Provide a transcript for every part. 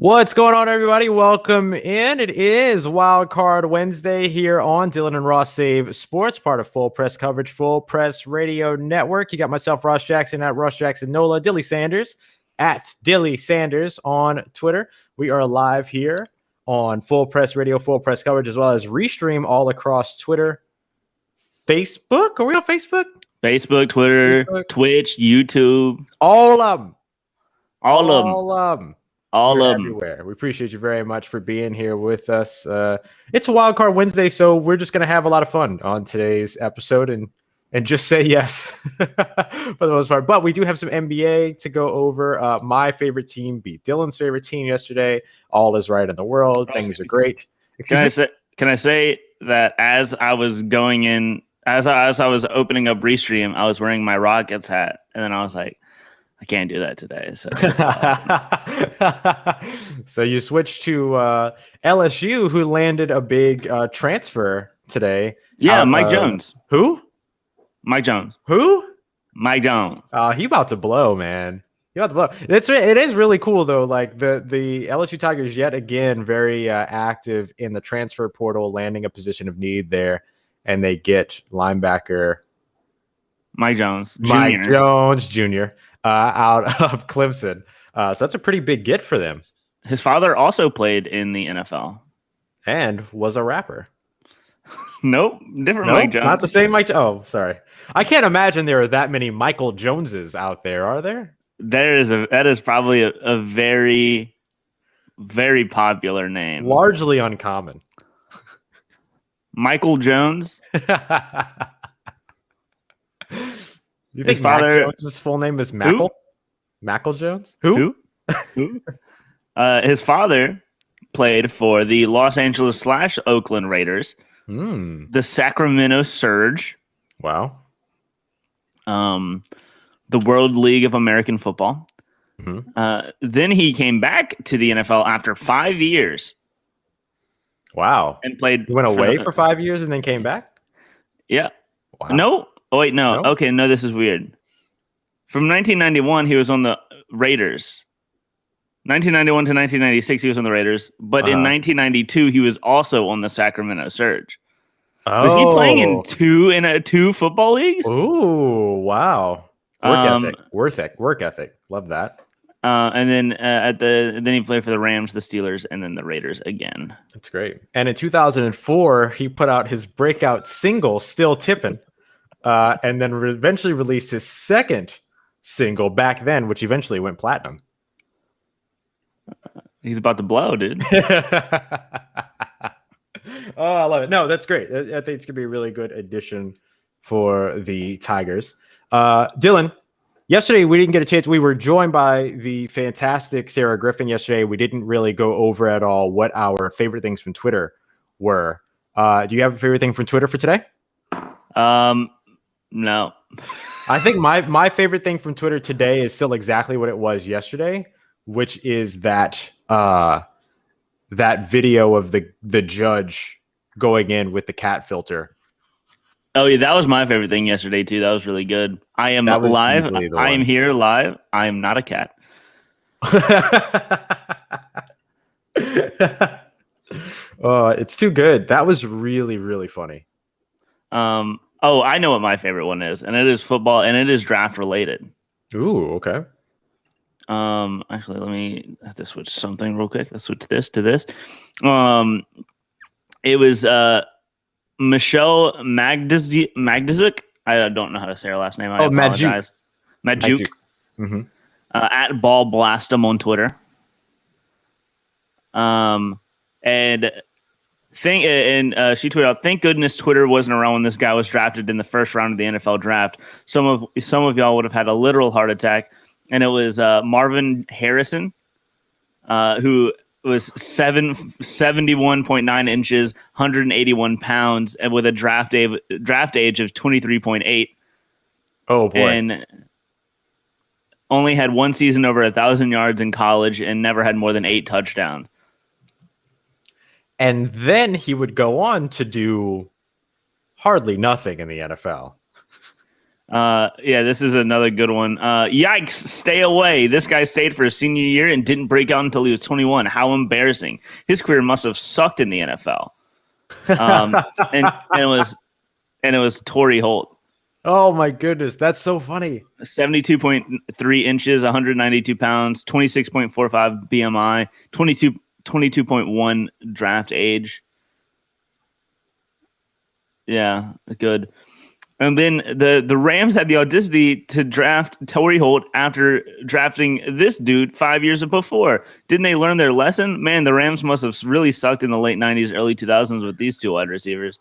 What's going on, everybody? Welcome in. It is Wild Card Wednesday here on Dylan and Ross Save Sports, part of Full Press Coverage, Full Press Radio Network. You got myself, Ross Jackson, at Ross Jackson Nola, Dilly Sanders, at Dilly Sanders on Twitter. We are live here on Full Press Radio, Full Press Coverage, as well as restream all across Twitter, Facebook. Are we on Facebook? Facebook, Twitter, Twitch, YouTube. All of them. All of them. All of them. Everywhere. We appreciate you very much for being here with us. It's a Wild Card Wednesday, so we're just going to have a lot of fun on today's episode and just say yes for the most part. But we do have some NBA to go over. My favorite team beat Dylan's favorite team yesterday. All is right in the world. Things are great. Can I say that as I was going in, as I was opening up Restream, I was wearing my Rockets hat, and then I was like, I can't do that today. So you switched to LSU, who landed a big transfer today. Yeah, Mike Jones. Who? Mike Jones. Who? Mike Jones. He about to blow, man. He about to blow. It is really cool though. Like the LSU Tigers yet again very active in the transfer portal, landing a position of need there, and they get linebacker Mike Jones Jr. Out of Clemson. So that's a pretty big get for them. His father also played in the NFL. And was a rapper. Nope. Mike Jones. Not the same Mike. Oh, sorry. I can't imagine there are that many Michael Joneses out there, are there? That is probably a very, very popular name. Largely uncommon. Michael Jones. You think Mac Jones' full name is Mackle? Mackle Jones? Who? His father played for the Los Angeles / Oakland Raiders, the Sacramento Surge. Wow. The World League of American Football. Then he came back to the NFL after 5 years. Wow. And played. He went away for 5 years and then came back? Yeah. Wow. No. Oh, wait, no. Nope. Okay, no, this is weird. From 1991, he was on the Raiders. 1991 to 1996, he was on the Raiders. But in 1992, he was also on the Sacramento Surge. Oh. Was he playing in two football leagues? Ooh, wow. Work ethic. Love that. And then he played for the Rams, the Steelers, and then the Raiders again. That's great. And in 2004, he put out his breakout single, Still Tippin'. And then eventually released his second single back then, which eventually went platinum. He's about to blow, dude. Oh, I love it. No, that's great. I think it's going to be a really good addition for the Tigers. Dylan, yesterday we didn't get a chance. We were joined by the fantastic Sarah Griffin yesterday. We didn't really go over at all what our favorite things from Twitter were. Do you have a favorite thing from Twitter for today? No. I think my favorite thing from Twitter today is still exactly what it was yesterday, which is that video of the judge going in with the cat filter. Oh yeah, that was my favorite thing yesterday too. That was really good. I am live. I am here live. I am not a cat. Oh, it's too good. That was really, really funny. Oh, I know what my favorite one is, and it is football, and it is draft related. Ooh, okay. Actually, let me have to switch something real quick. Let's switch this to this. It was Michelle Magdziuk. I don't know how to say her last name. I apologize. Magdziuk. At Ball Blastum on Twitter. She tweeted out, "Thank goodness Twitter wasn't around when this guy was drafted in the first round of the NFL draft. Some of y'all would have had a literal heart attack." And it was Marvin Harrison, who was 71.9 inches, 181 pounds, and with a draft age of 23.8. Oh boy! And only had one season over 1,000 yards in college, and never had more than 8 touchdowns. And then he would go on to do hardly nothing in the NFL. Yeah, this is another good one. Yikes, stay away. This guy stayed for his senior year and didn't break out until he was 21. How embarrassing. His career must have sucked in the NFL. And it was Torrey Holt. Oh my goodness, that's so funny. 72.3 inches, 192 pounds, 26.45 BMI, 22.1 draft age. Yeah, good. And then the Rams had the audacity to draft Torrey Holt after drafting this dude 5 years before. Didn't they learn their lesson? Man, the Rams must have really sucked in the late 90s, early 2000s with these two wide receivers.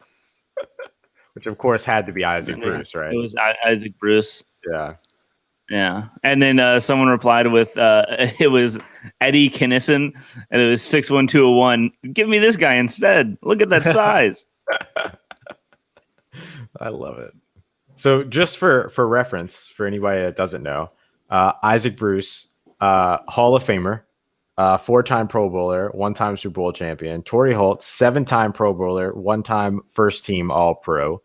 Which, of course, had to be Isaac Bruce, right? It was Isaac Bruce. Yeah. Yeah. And then someone replied with, it was Eddie Kinnison, and it was 61201. Give me this guy instead. Look at that size. I love it. So just for reference, for anybody that doesn't know, Isaac Bruce, Hall of Famer, 4-time Pro Bowler, 1-time Super Bowl champion. Torrey Holt, 7-time Pro Bowler, 1-time first team All Pro,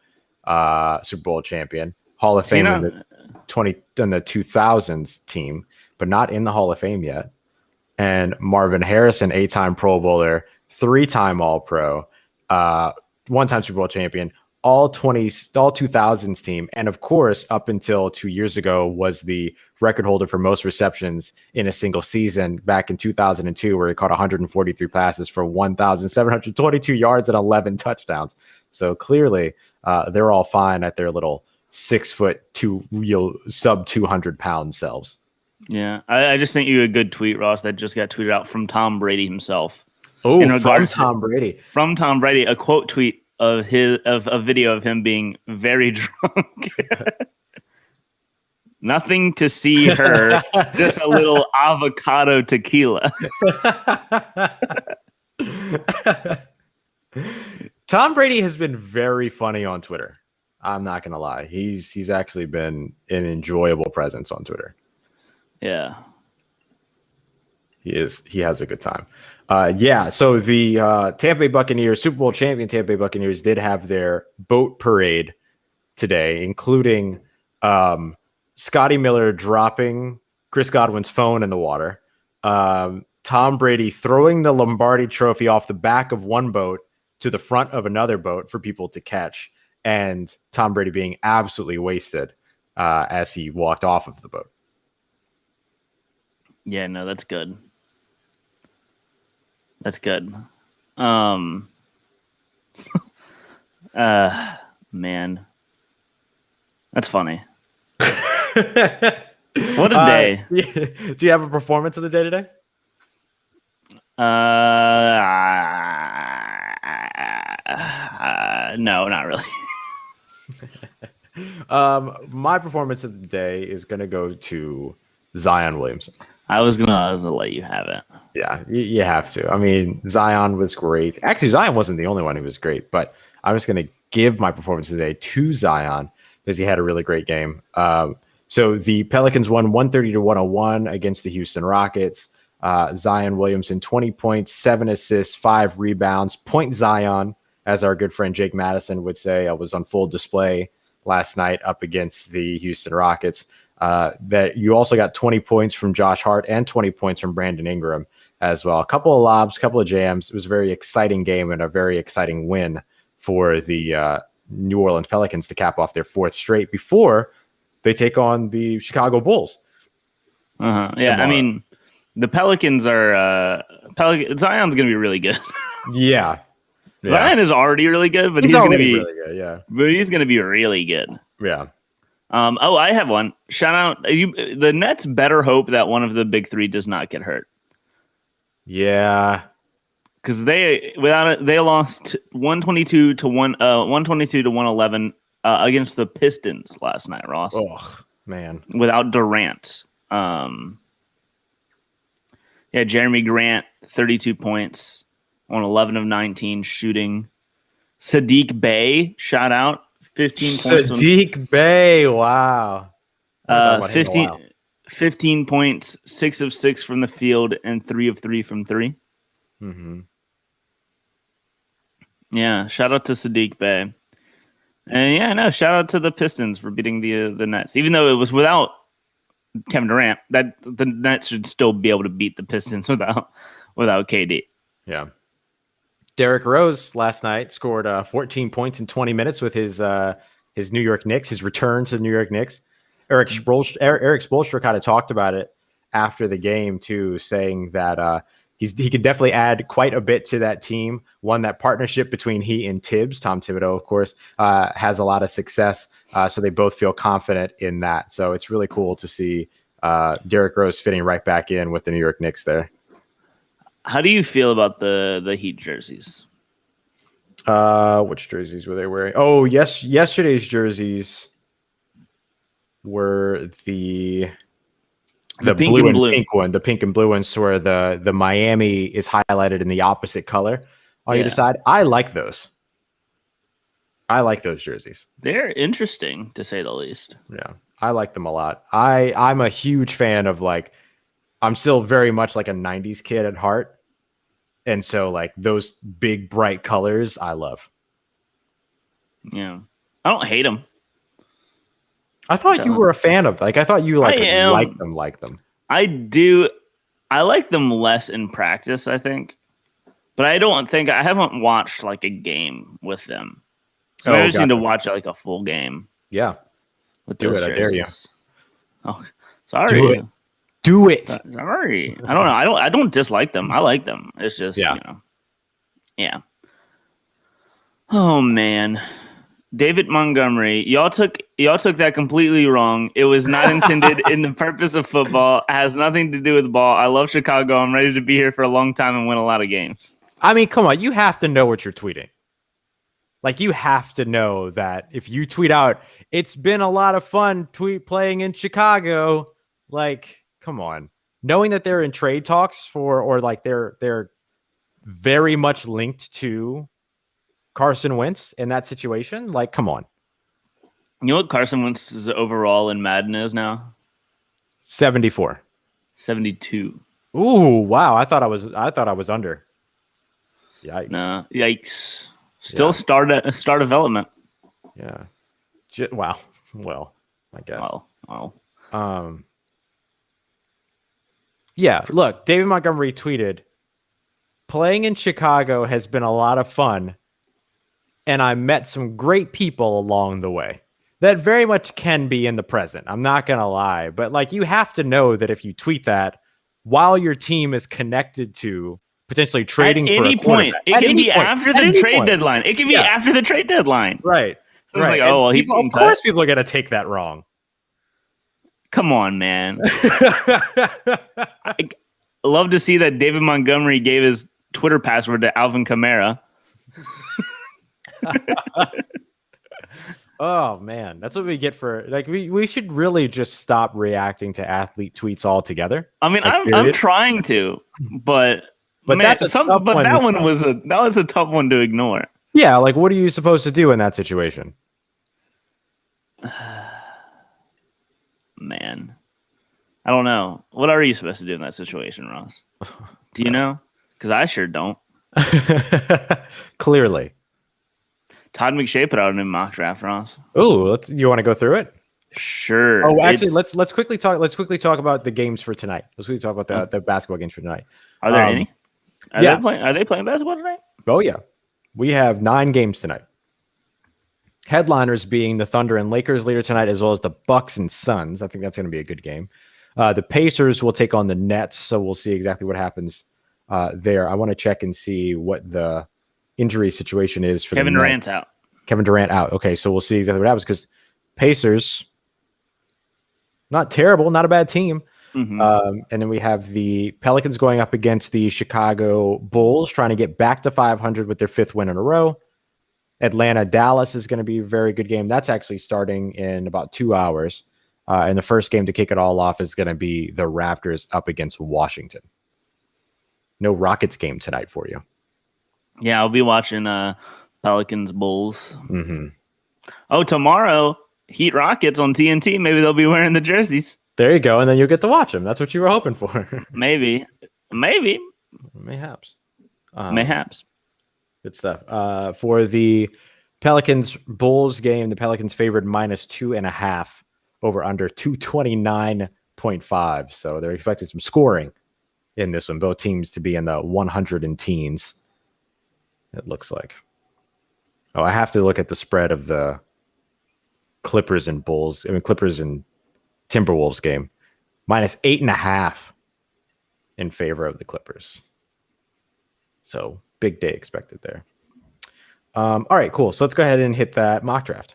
Super Bowl champion, Hall of Fame in the 2000s team, but not in the Hall of Fame yet. And Marvin Harrison, 8-time Pro Bowler, 3-time All Pro, 1-time Super Bowl champion, all 2000s team, and of course, up until 2 years ago, was the record holder for most receptions in a single season back in 2002, where he caught 143 passes for 1,722 yards and 11 touchdowns. So clearly, they're all fine at their little 6'2", real sub 200-pound selves. Yeah, I just sent you a good tweet, Ross, that just got tweeted out from Tom Brady himself. Oh, from Tom Brady. From Tom Brady, a quote tweet of a video of him being very drunk. Nothing to see her, just a little avocado tequila. Tom Brady has been very funny on Twitter. I'm not gonna lie. He's actually been an enjoyable presence on Twitter. Yeah. He has a good time. So the Tampa Bay Buccaneers, Super Bowl champion Tampa Bay Buccaneers, did have their boat parade today, including Scotty Miller dropping Chris Godwin's phone in the water, Tom Brady throwing the Lombardi trophy off the back of one boat to the front of another boat for people to catch, and Tom Brady being absolutely wasted as he walked off of the boat. Yeah, no, that's good. That's good. Man. That's funny. What a day. Do you have a performance of the day today? No, not really. My performance of the day is going to go to Zion Williamson. I was gonna let you have it. Yeah, you have to. I mean, Zion was great. Actually, Zion wasn't the only one who was great, but I'm just going to give my performance today to Zion because he had a really great game. So the Pelicans won 130-101 against the Houston Rockets. Zion Williamson, 20 points, 7 assists, 5 rebounds. Point Zion, as our good friend Jake Madison would say, was on full display last night up against the Houston Rockets. That you also got 20 points from Josh Hart and 20 points from Brandon Ingram as well. A couple of lobs, a couple of jams. It was a very exciting game and a very exciting win for the New Orleans Pelicans to cap off their 4th straight before they take on the Chicago Bulls. Yeah, tomorrow. I mean, the Pelicans are Zion's going to be really good. Yeah. Zion is already really good, but he's going to be really good. Yeah, but he's going to be really good. Yeah. I have one. Shout out the Nets better hope that one of the big 3 does not get hurt. Yeah. Because they lost 122 to 111 against the Pistons last night, Ross. Oh, man. Without Durant. Jeremy Grant, 32 points on 11 of 19 shooting. Sadiq Bey, shout out, 15 points. Sadiq Bey, wow. 15 points, 6 of 6 from the field, and 3 of 3 from 3. Mm-hmm. Yeah, shout out to Sadiq Bey. And yeah, no, shout out to the Pistons for beating the Nets, even though it was without Kevin Durant. That the Nets should still be able to beat the Pistons without KD. Yeah. Derrick Rose last night scored 14 points in 20 minutes with his New York Knicks, his return to the New York Knicks. Eric Spoelstra kind of talked about it after the game too, saying that he could definitely add quite a bit to that team. One, that partnership between he and Tibbs, Tom Thibodeau, of course, has a lot of success. So they both feel confident in that. So it's really cool to see Derrick Rose fitting right back in with the New York Knicks there. How do you feel about the Heat jerseys? Which jerseys were they wearing? Oh, yes, yesterday's jerseys were the pink blue and blue pink one. The pink and blue ones where the Miami is highlighted in the opposite color on either side. I like those. I like those jerseys. They're interesting, to say the least. Yeah, I like them a lot. I'm a huge fan of, like, I'm still very much like a 90s kid at heart. And so, like, those big, bright colors, I love. Yeah. I don't hate them. I thought you were a fan of, like, I thought you like them. I do. I like them less in practice, I think. But I haven't watched, like, a game with them. So I just need to watch, like, a full game. Yeah. With those jerseys. I dare you. Oh, sorry. Do it. Sorry. I don't know. I don't dislike them. I like them. It's just, Yeah. Oh man. David Montgomery, y'all took that completely wrong. It was not intended in the purpose of football. It has nothing to do with the ball. I love Chicago. I'm ready to be here for a long time and win a lot of games. I mean, come on. You have to know what you're tweeting. Like, you have to know that if you tweet out, it's been a lot of fun playing in Chicago, like, come on. Knowing that they're in trade talks or like they're very much linked to Carson Wentz in that situation, like, come on. You know what Carson Wentz's overall in Madden is now? 74. 72. Ooh, wow. I thought I was under. Yikes. No, yikes. Still start development. Yeah. Wow. Well, I guess. Wow. Yeah, look, David Montgomery tweeted, "Playing in Chicago has been a lot of fun, and I met some great people along the way." That very much can be in the present. I'm not going to lie. But, like, you have to know that if you tweet that while your team is connected to potentially trading at for any point, it can be after the trade deadline. It can be after the trade deadline. Right. So it's like, oh, well, of course people are going to take that wrong. Come on, man. I love to see that David Montgomery gave his Twitter password to Alvin Kamara. Oh, man. That's what we get for, like, we should really just stop reacting to athlete tweets altogether. I mean, like, I'm trying to, but man, that's a tough one. That was a tough one to ignore. Yeah, like, what are you supposed to do in that situation? Man, I don't know. What are you supposed to do in that situation, Ross? Do you know? Because I sure don't. Clearly. Todd McShay put out a new mock draft, Ross. Oh, you want to go through it? Sure. Oh, actually, let's quickly talk. Let's quickly talk about the games for tonight. Let's quickly talk about the basketball games for tonight. Are there any? Are they playing basketball tonight? Oh yeah, we have 9 games tonight. Headliners being the Thunder and Lakers later tonight, as well as the Bucs and Suns. I think that's going to be a good game. The Pacers will take on the Nets, so we'll see exactly what happens there. I want to check and see what the injury situation is for Kevin Durant's out. Kevin Durant out. Okay, so we'll see exactly what happens because Pacers, not terrible, not a bad team. Mm-hmm. And then we have the Pelicans going up against the Chicago Bulls, trying to get back to 500 with their 5th win in a row. Atlanta, Dallas is going to be a very good game. That's actually starting in about 2 hours. And the first game to kick it all off is going to be the Raptors up against Washington. No Rockets game tonight for you. Yeah, I'll be watching Pelicans Bulls. Mm-hmm. Oh, tomorrow, Heat Rockets on TNT. Maybe they'll be wearing the jerseys. There you go. And then you'll get to watch them. That's what you were hoping for. Maybe. Mayhaps. Mayhaps. Good stuff. For the Pelicans Bulls game. The Pelicans favored -2.5 over under 229.5. So they're expecting some scoring in this one. Both teams to be in the 100 and teens. It looks like. Oh, I have to look at the spread of the Clippers and Timberwolves game. -8.5 in favor of the Clippers. So big day expected there. All right, cool. So let's go ahead and hit that mock draft.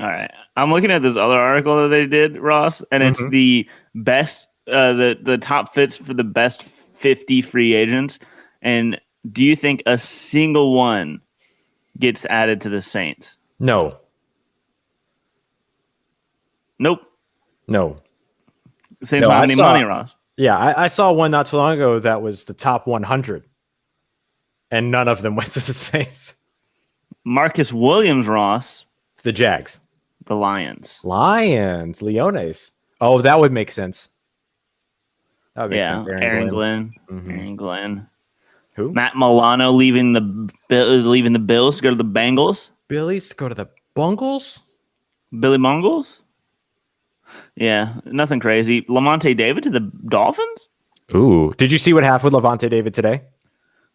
All right. I'm looking at this other article that they did, Ross, and it's the best, the top fits for the best 50 free agents. And do you think a single one gets added to the Saints? No. Nope. No. Saints don't have any money, Ross. Yeah, I saw one not too long ago that was the top 100, and none of them went to the Saints. Marcus Williams, Ross. The Jags. The Lions. Leones. Oh, that would make sense. That would make sense. Aaron Glenn. Aaron Glenn. Who? Matt Milano leaving the Bills to go to the Bengals. Billy's to go to the Bungles? Billy Mongols? Yeah, nothing crazy. Lavonte David to the Dolphins? Ooh. Did you see what happened with Lavonte David today?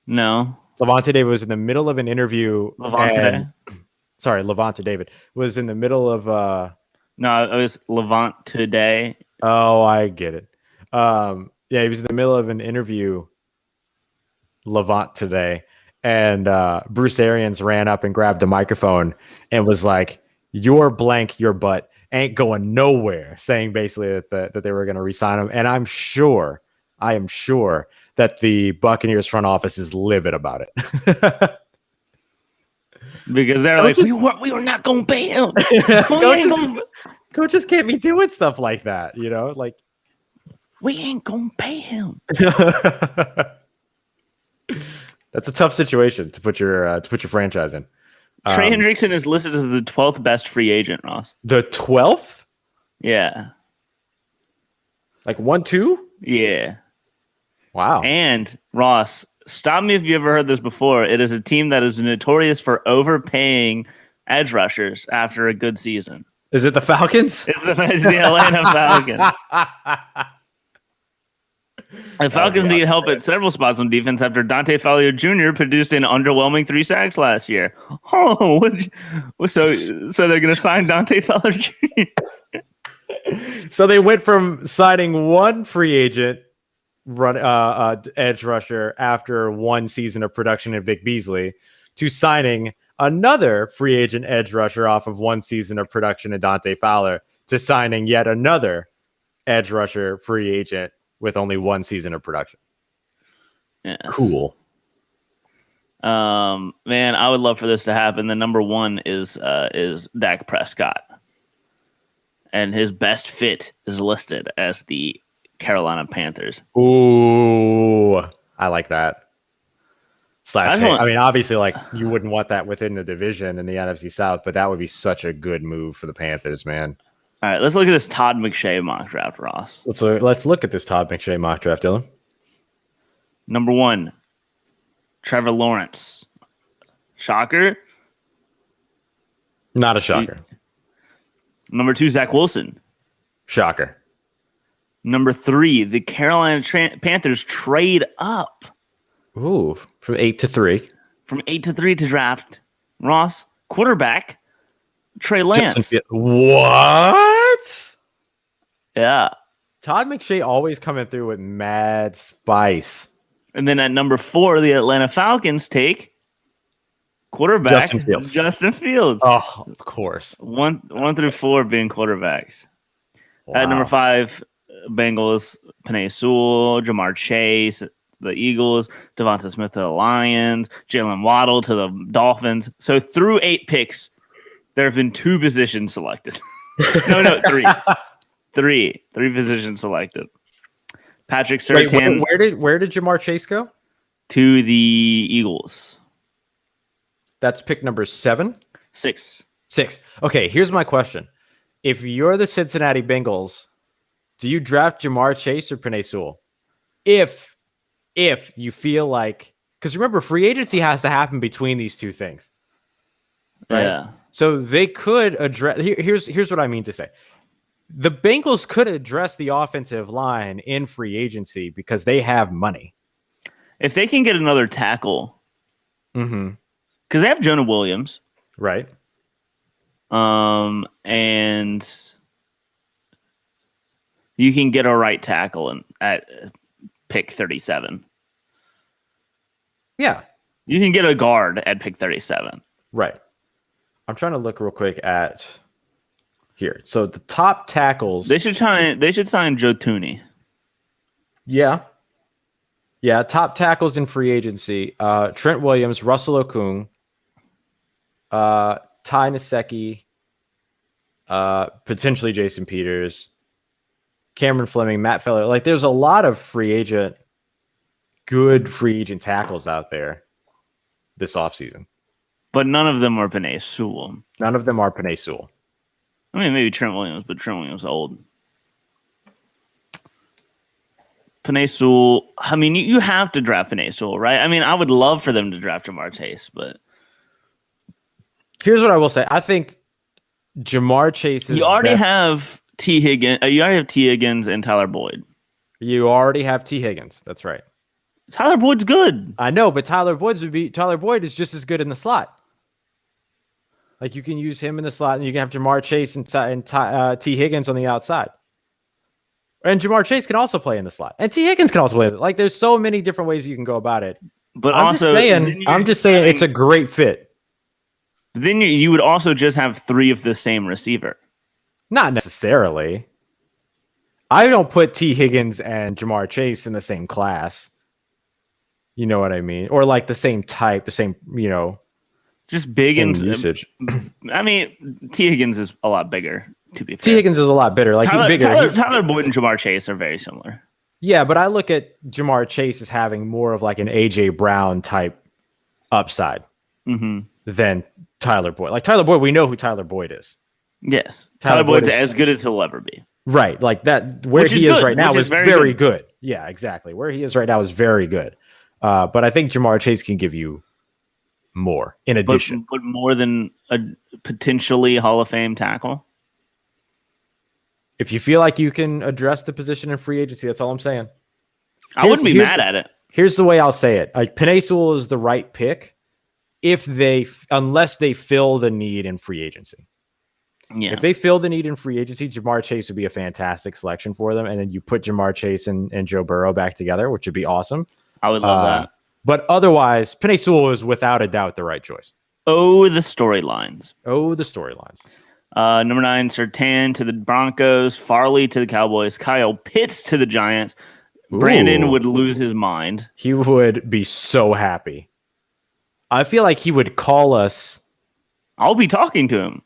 No. Lavonte David was in the middle of an interview. Lavonte David was in the middle of No, it was Levant today. Oh, I get it. Yeah, he was in the middle of an interview, Levant today, and Bruce Arians ran up and grabbed the microphone and was like, "Your blank, your butt ain't going nowhere," saying basically that they were going to re-sign him. And I am sure that the Buccaneers front office is livid about it. Because they're like, we were not going to pay him. Coaches can't be doing stuff like that, you know? Like, we ain't going to pay him. That's a tough situation to put your franchise in. Trey Hendrickson is listed as the 12th best free agent, Ross. The 12th? Yeah. Like 1-2? Yeah. Wow. And Ross, stop me if you ever heard this before. It is a team that is notorious for overpaying edge rushers after a good season. Is it the Falcons? It's the Atlanta Falcons. The Falcons need help at several spots on defense after Dante Fowler Jr. produced an underwhelming 3 sacks last year. Oh, so they're going to sign Dante Fowler Jr. So they went from signing one free agent edge rusher after one season of production in Vic Beasley to signing another free agent edge rusher off of one season of production in Dante Fowler to signing yet another edge rusher free agent with only one season of production. Yes. Cool. Man, I would love for this to happen. The number one is Dak Prescott. And his best fit is listed as the Carolina Panthers. Ooh, I like that. I mean, obviously, like, you wouldn't want that within the division in the NFC South, but that would be such a good move for the Panthers, man. All right, let's look at this Todd McShay mock draft, Ross. Let's look at this Todd McShay mock draft, Dylan. Number 1, Trevor Lawrence. Shocker? Not a shocker. Number 2, Zach Wilson. Shocker. Number 3, the Carolina Panthers trade up. Ooh, from 8 to 3. From 8 to 3 to draft Ross, quarterback, Trey Lance. What? Yeah. Todd McShay always coming through with mad spice. And then at number 4, the Atlanta Falcons take quarterback Justin Fields. Oh, of course. 1 through 4 being quarterbacks. Wow. At number 5, Bengals, Penei Sewell, Jamar Chase, the Eagles, Devonta Smith to the Lions, Jalen Waddle to the Dolphins. So through 8 picks, there have been 2 positions selected. No, 3. 3 positions selected. Patrick Surtain. Where did Jamar Chase go? To the Eagles. That's pick number 7? 6. Okay, here's my question. If you're the Cincinnati Bengals, do you draft Jamar Chase or Penei Sewell? If you feel like, because remember, free agency has to happen between these 2 things. right? Yeah. So they could address. Here's what I mean to say. The Bengals could address the offensive line in free agency because they have money. If they can get another tackle, Mm-hmm. because they have Jonah Williams, Right. and you can get a right tackle at pick 37. Yeah. You can get a guard at pick 37. Right. I'm trying to look real quick at here. So the top tackles. They should sign Joe Tooney. Yeah. Yeah. Top tackles in free agency. Trent Williams, Russell Okung, Ty Nsekhe, potentially Jason Peters, Cameron Fleming, Matt Feller. Like there's a lot of good free agent tackles out there this offseason. But none of them are Penei Sewell. None of them are Penei Sewell. I mean, maybe Trent Williams, but Trent Williams is old. Penei Sewell, I mean, you have to draft Penei Sewell, right? I mean, I would love for them to draft Jamar Chase, but here's what I will say. I think Jamar Chase is you already have T. Higgins. You already have T. Higgins and Tyler Boyd. You already have T. Higgins. That's right. Tyler Boyd's good. I know, but Tyler Boyd is just as good in the slot. Like you can use him in the slot, and you can have Jamar Chase and T. Higgins on the outside. And Jamar Chase can also play in the slot, and T. Higgins can also play. Like there's so many different ways you can go about it. But I'm just saying it's a great fit. Then you would also just have three of the same receiver. Not necessarily. I don't put T. Higgins and Jamar Chase in the same class. You know what I mean? Or like the same type, the same, just big same and usage. I mean, T. Higgins is a lot bigger, to be fair. T. Higgins is a lot better. Like he's bigger. Tyler Boyd and Jamar Chase are very similar. Yeah, but I look at Jamar Chase as having more of like an AJ Brown type upside than Tyler Boyd. Like Tyler Boyd, we know who Tyler Boyd is. Yes. Tyler Boyd's as good as he'll ever be. Right. Like that, where he is right now is very good. Yeah, exactly. Where he is right now is very good. But I think Jamar Chase can give you more in addition. But more than a potentially Hall of Fame tackle? If you feel like you can address the position in free agency, that's all I'm saying. I wouldn't be mad at it. Here's the way I'll say it. Like Penei Sewell is the right pick unless they fill the need in free agency. Yeah. If they fill the need in free agency, Jamar Chase would be a fantastic selection for them. And then you put Jamar Chase and Joe Burrow back together, which would be awesome. I would love that. But otherwise, Penei Sewell is without a doubt the right choice. Oh, the storylines. Number 9, Surtain to the Broncos, Farley to the Cowboys, Kyle Pitts to the Giants. Brandon would lose his mind. He would be so happy. I feel like he would call us. I'll be talking to him.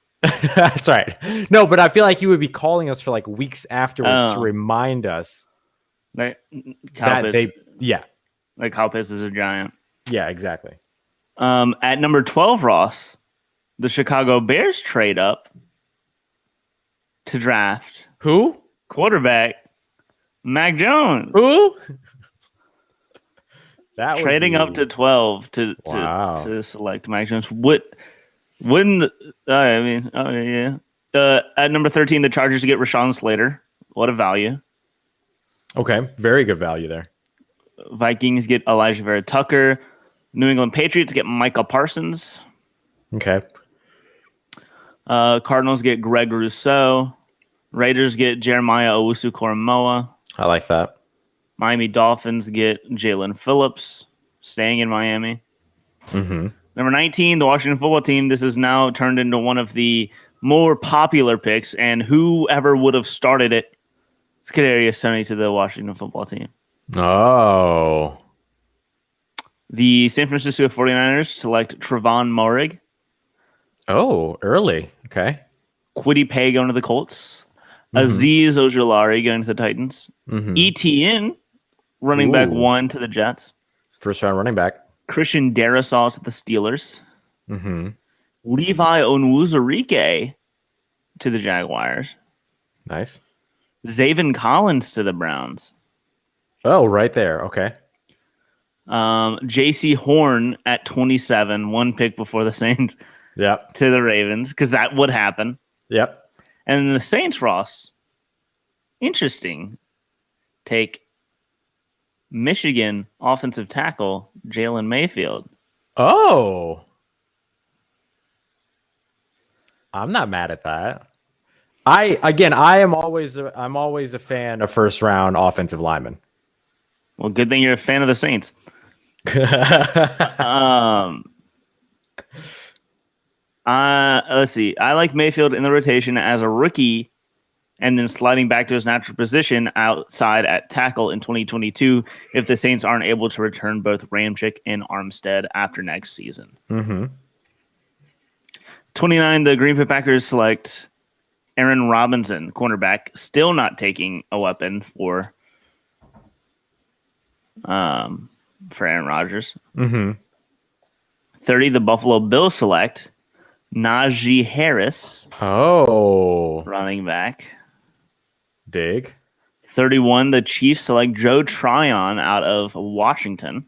That's right. No, but I feel like he would be calling us for like weeks afterwards to remind us like Kyle Pitts is a Giant. Yeah, exactly. At number 12, Ross, the Chicago Bears trade up to draft who? Quarterback Mac Jones. Who? Trading up to 12 to select Mac Jones. At number 13, the Chargers get Rashawn Slater. What a value. Okay, very good value there. Vikings get Elijah Vera Tucker. New England Patriots get Micah Parsons. Okay. Cardinals get Greg Rousseau. Raiders get Jeremiah Owusu-Koramoah. I like that. Miami Dolphins get Jalen Phillips, staying in Miami. Mm-hmm. Number 19, the Washington football team. This has now turned into one of the more popular picks, and whoever would have started it, it's Kadarius Toney to the Washington football team. Oh. The San Francisco 49ers select Trevon Moehrig. Oh, early. Okay. Kwity Paye going to the Colts. Azeez Ojulari going to the Titans. ETN, running back 1 to the Jets. First round running back. Christian Darrisaw to the Steelers. Levi Onwuzurike to the Jaguars. Nice. Zaven Collins to the Browns. Oh, right there. Okay. J.C. Horn at 27, one pick before the Saints, Yep. to the Ravens because that would happen. Yep. And the Saints, Ross, interesting, take Michigan offensive tackle Jalen Mayfield. Oh, I'm not mad at that. I'm always a fan of first round offensive linemen. Well, good thing you're a fan of the Saints. Let's see. I like Mayfield in the rotation as a rookie and then sliding back to his natural position outside at tackle in 2022 if the Saints aren't able to return both Ramchick and Armstead after next season. 29, the Green Bay Packers select Aaron Robinson, cornerback, still not taking a weapon for Aaron Rodgers. 30, the Buffalo Bills select Najee Harris. Oh, Running back. dig. 31, the Chiefs select Joe Tryon out of Washington.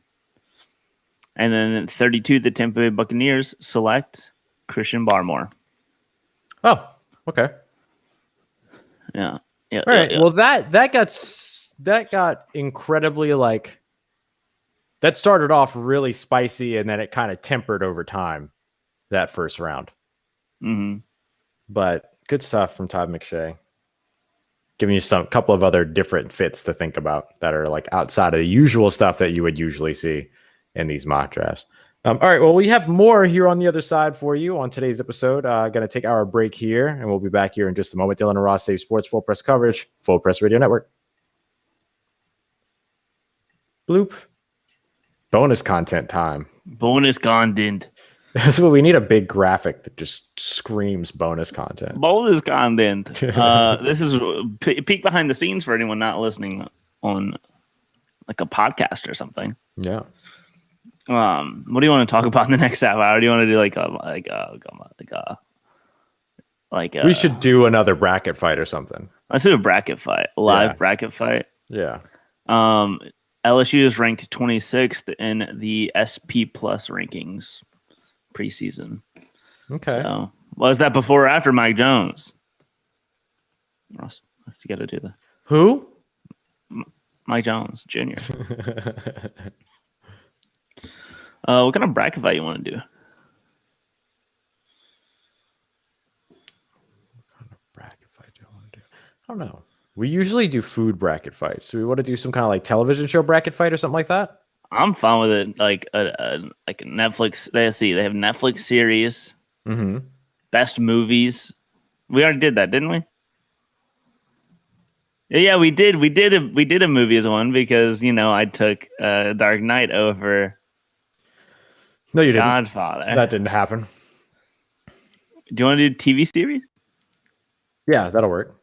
And then 32, the Tampa Bay Buccaneers select Christian Barmore. Oh, okay. Yeah. All right. Well, that got incredibly that started off really spicy and then it kind of tempered over time, that first round. But good stuff from Todd McShay. Giving you some couple of other different fits to think about that are outside of the usual stuff that you would usually see in these mock drafts. All right. Well, we have more here on the other side for you on today's episode. Going to take our break here, and we'll be back here in just a moment. Dylan and Ross Save Sports Full Press Coverage, Full Press Radio Network. Bloop. Bonus content time. Bonus content. That's what we need, a big graphic that just screams bonus content. Bonus content. This is peek behind the scenes for anyone not listening on a podcast or something. Yeah. What do you want to talk about in the next half hour? Do you want to do we should do another bracket fight or something. Let's do a bracket fight, live bracket fight. Yeah. LSU is ranked 26th in the SP Plus rankings preseason. Okay. So, was that before or after Mike Jones? Ross, you got to do that. Who? Mike Jones Jr. What kind of bracket fight you want to do? What kind of bracket fight do I want to do? I don't know. We usually do food bracket fights. So we want to do some kind of television show bracket fight or something like that? I'm fine with it. Like a Netflix. They have Netflix series. Best movies. We already did that, didn't we? Yeah, we did. We did a movies one because I took Dark Knight over. No, you didn't. Godfather. That didn't happen. Do you want to do TV series? Yeah, that'll work.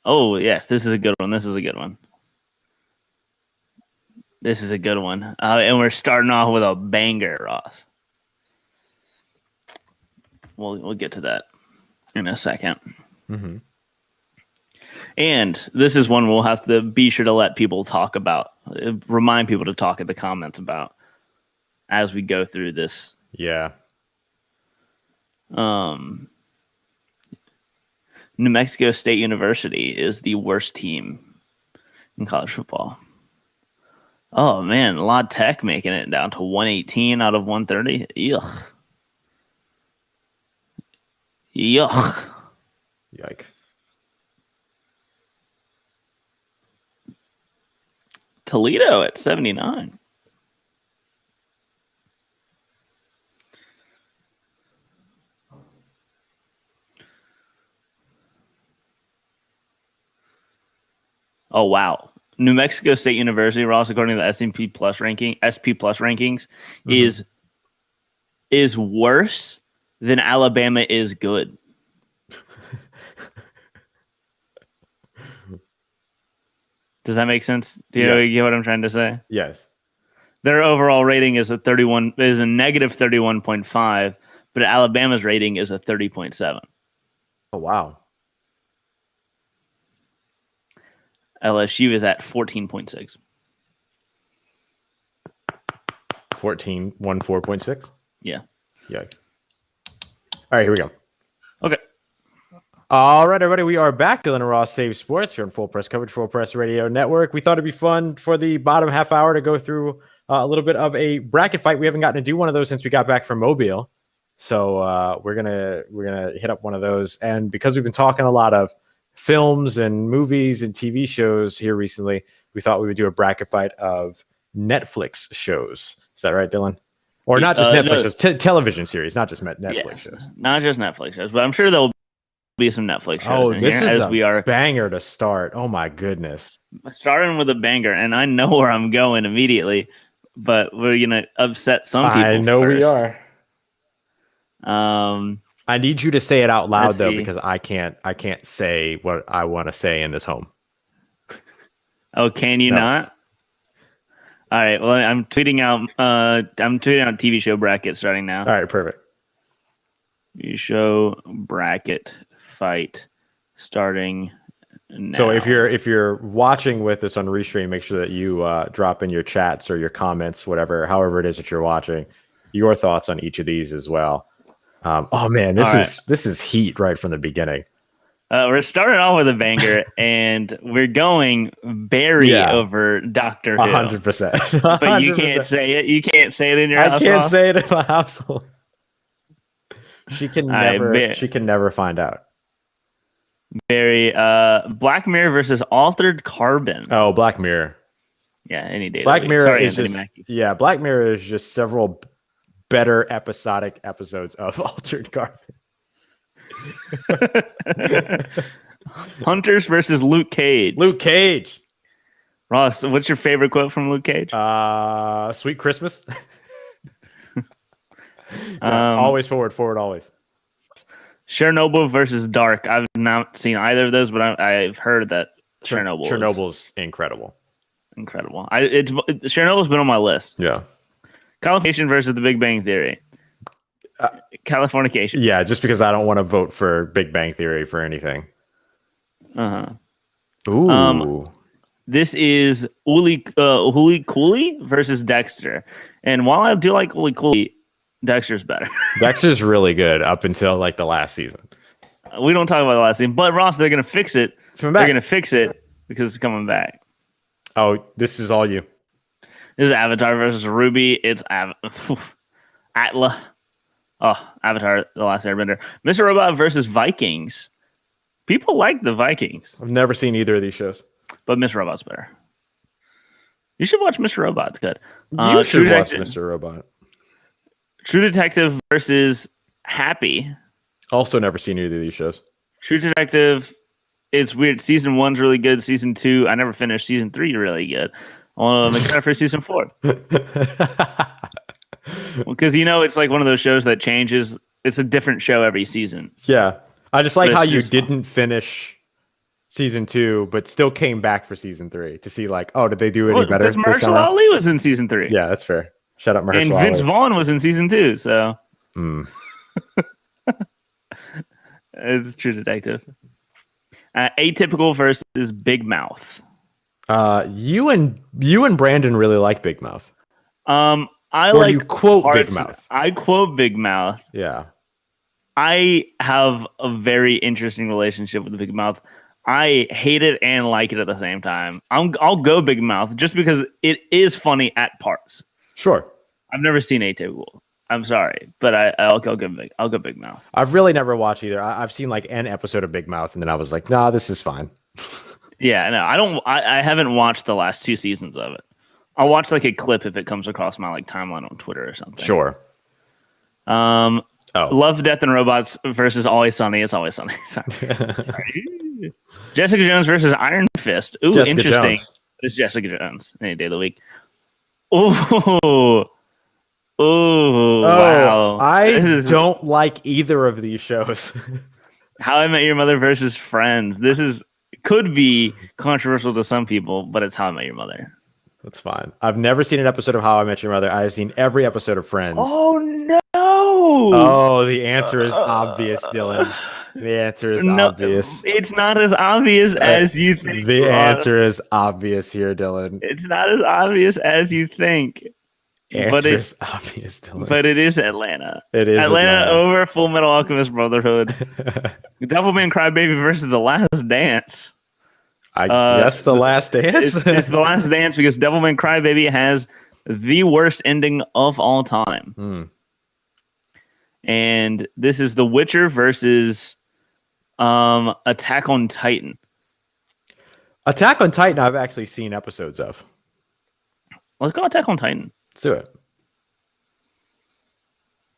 Oh, yes. This is a good one. And we're starting off with a banger, Ross. We'll get to that in a second. And this is one we'll have to be sure to let people talk about. Remind people to talk in the comments about as we go through this. Yeah. New Mexico State University is the worst team in college football. Oh, man. La Tech making it down to 118 out of 130. Yuck. Yike. Toledo at 79. Oh, wow. New Mexico State University, Ross, according to the SP Plus rankings, is worse than Alabama is good. Does that make sense? Do you get what I'm trying to say? Yes. Their overall rating is a negative 31.5, but Alabama's rating is a 30.7. Oh, wow. LSU is at 14.6. 14.6? Yeah. Yike. All right, here we go. Okay. All right, everybody, we are back. Dylan and Ross Save Sports here on Full Press Coverage, Full Press Radio Network. We thought it'd be fun for the bottom half hour to go through a little bit of a bracket fight. We haven't gotten to do one of those since we got back from Mobile, so we're gonna hit up one of those. And because we've been talking a lot of films and movies and TV shows here recently, we thought we would do a bracket fight of Netflix shows. Is that right, Dylan? Or not just Netflix shows, television series, not just Netflix shows. Not just Netflix shows, but I'm sure there'll be some Netflix shows in this here is as we are banger to start. Oh my goodness. Starting with a banger, and I know where I'm going immediately, but we're gonna upset some people. I know first. we are. I need you to say it out loud though, because I can't say what I want to say in this home. Oh, can you not? All right. Well, I'm tweeting out TV show bracket starting now. All right, perfect. TV show bracket fight starting now. So if you're watching with us on Restream, make sure that you drop in your chats or your comments, however it is that you're watching, your thoughts on each of these as well. Oh man, this is heat right from the beginning. We're starting off with a banger, and we're going Barry over Doctor Who. 100%. But you can't say it. You can't say it in your household. I can't say it in my household. She can never find out. Barry, Black Mirror versus Altered Carbon. Oh, Black Mirror. Yeah, any day. Black Mirror is Black Mirror is just several better episodic episodes of Altered Carbon. Hunters versus Luke Cage. Luke Cage. Ross, what's your favorite quote from Luke Cage? Sweet Christmas. Always forward, always. Chernobyl versus Dark. I've not seen either of those, but I've heard that Chernobyl's incredible. Incredible. Chernobyl's been on my list. Yeah. Californication versus The Big Bang Theory. Californication. Yeah, just because I don't want to vote for Big Bang Theory for anything. Ooh. This is Uli Cooley versus Dexter. And while I do like Uli Cooley, Dexter's better. Dexter's really good up until like the last season. We don't talk about the last season, but Ross, they're going to fix it. They're going to fix it because it's coming back. Oh, this is all you. This is Avatar versus Ruby. It's Atla. Oh, Avatar, The Last Airbender. Mr. Robot versus Vikings. People like the Vikings. I've never seen either of these shows. But Mr. Robot's better. You should watch Mr. Robot. It's good. You should watch Mr. Robot. True Detective versus Happy. Also never seen either of these shows. True Detective, it's weird. Season 1's really good. Season 2, I never finished. Season 3 really good. I'm excited for season 4. Because it's like one of those shows that changes. It's a different show every season. Yeah, I just like how you didn't finish season 2, but still came back for season 3 to see like, oh, did they do any better? Because Mahershala Ali was in season 3. Yeah, that's fair. Shout out Mahershala Ali. And Vince Vaughn was in season 2. So it's True Detective. Atypical versus Big Mouth. You and Brandon really like Big Mouth. You quote Big Mouth. I quote Big Mouth. Yeah. I have a very interesting relationship with Big Mouth. I hate it and like it at the same time. I'll go Big Mouth just because it is funny at parts. Sure. I've never seen Atypical. I'm sorry, but I'll go Big Mouth. I've really never watched either. I've seen like an episode of Big Mouth, and then I was like, nah, this is fine. Yeah, no, I haven't watched the last 2 seasons of it. I'll watch like a clip if it comes across my like timeline on Twitter or something. Sure. Love, Death, and Robots versus Always Sunny. It's Always Sunny. Sorry. Jessica Jones versus Iron Fist. Ooh, Jessica interesting. Jones. It's Jessica Jones any day of the week. Ooh. Wow. I don't like either of these shows. How I Met Your Mother versus Friends. This could be controversial to some people, but it's How I Met Your Mother. That's fine. I've never seen an episode of How I Met Your Mother. I've seen every episode of Friends. Oh, no. Oh, the answer is obvious, Dylan. The answer is obvious. It's not as obvious as you think. The answer is obvious here, Dylan. It's not as obvious as you think. Answer is obvious, Dylan. But it is Atlanta. It is Atlanta over Full Metal Alchemist Brotherhood. Devilman Crybaby versus The Last Dance. I guess The Last Dance? It's The Last Dance because Devilman Crybaby has the worst ending of all time. And this is The Witcher versus Attack on Titan. Attack on Titan, I've actually seen episodes of. Let's go Attack on Titan. Let's do it.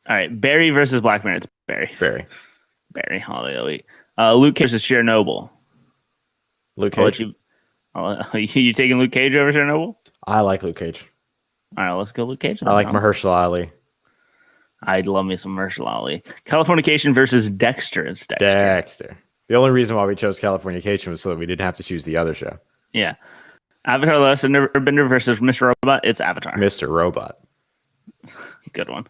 All right, Barry versus Black Mirror. It's Barry. Barry, holiday week. Luke Cage versus Chernobyl. Luke Cage. You taking Luke Cage over Chernobyl? I like Luke Cage. All right, let's go Luke Cage. I like Mahershala Ali. I'd love me some Mahershala Ali. Californication versus Dexter. It's Dexter. The only reason why we chose Californication was so that we didn't have to choose the other show. Yeah. Avatar: The Last Airbender versus Mr. Robot. It's Avatar. Mr. Robot. Good one.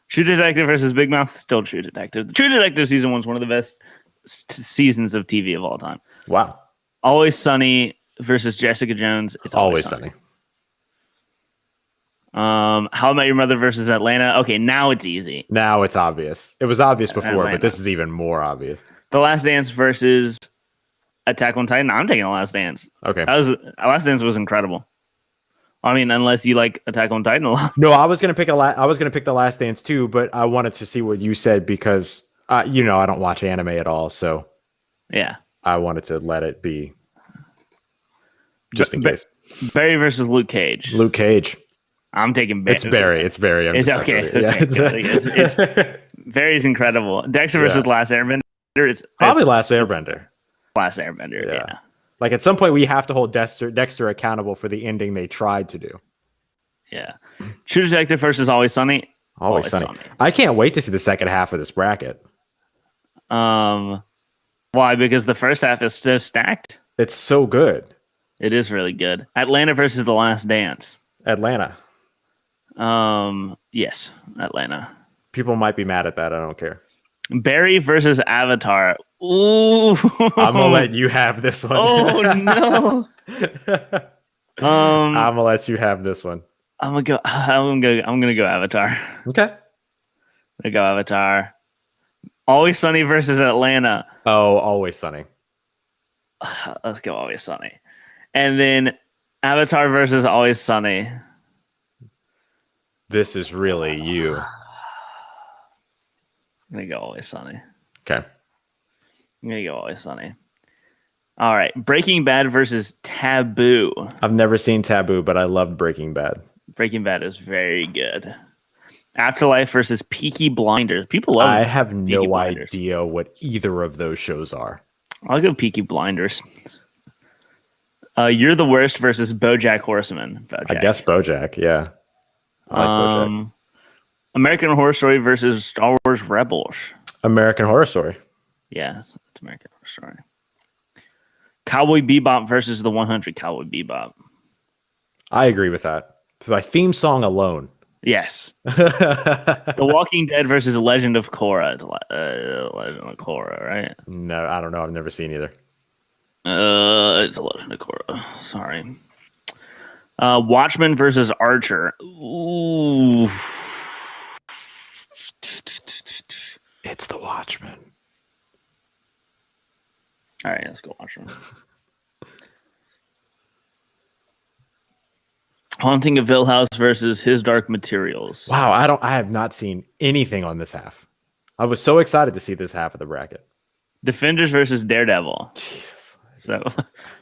True Detective versus Big Mouth. Still True Detective. True Detective season 1 is one of the best seasons of TV of all time. Wow. Always Sunny versus Jessica Jones. It's Always Sunny. How I Met Your Mother versus Atlanta. Okay, now it's easy. Now it's obvious. It was obvious before, Atlanta. But this is even more obvious. The Last Dance versus Attack on Titan. I'm taking The Last Dance. Okay. Last Dance was incredible. I mean, unless you like Attack on Titan a lot. No, I was gonna pick The Last Dance too, but I wanted to see what you said because I don't watch anime at all, so yeah, I wanted to let it be just in case. Barry versus Luke Cage. Luke Cage. I'm taking Barry. It's Barry. It's Barry. It's okay. It's Barry's incredible. Dexter versus Last Airbender. It's probably Last Airbender. Last Airbender. Yeah. Like at some point we have to hold Dexter accountable for the ending they tried to do. Yeah. True Detective versus Always Sunny. Always Sunny. I can't wait to see the second half of this bracket. Why? Because the first half is so stacked. It's so good. It is really good. Atlanta versus The Last Dance. Atlanta. Yes, Atlanta. People might be mad at that. I don't care. Barry versus Avatar. Ooh. I'm gonna let you have this one. Oh no. I'm gonna let you have this one. I'm gonna go Avatar. Okay. I'm gonna go Avatar. Always Sunny versus Atlanta. Oh, Always Sunny. Let's go Always Sunny. And then Avatar versus Always Sunny. This is really you. I'm gonna go Always Sunny. Okay. I'm gonna go Always Sunny. All right. Breaking Bad versus Taboo. I've never seen Taboo, but I loved Breaking Bad. Breaking Bad is very good. Afterlife versus Peaky Blinders. People love. I have no idea what either of those shows are. I'll go Peaky Blinders. You're the Worst versus BoJack Horseman. I guess BoJack. Yeah. I like BoJack. American Horror Story versus Star Wars Rebels. American Horror Story. Yeah, it's American Horror Story. Cowboy Bebop versus the 100 Cowboy Bebop. I agree with that. By theme song alone. Yes. The Walking Dead versus Legend of Korra. It's Legend of Korra, right? No, I don't know. I've never seen either. It's a Legend of Korra. Sorry. Watchmen versus Archer. Ooh. It's the Watchmen. All right, let's go Watchmen. Haunting of Hill House versus His Dark Materials. Wow, I have not seen anything on this half. I was so excited to see this half of the bracket. Defenders versus Daredevil. Jesus. So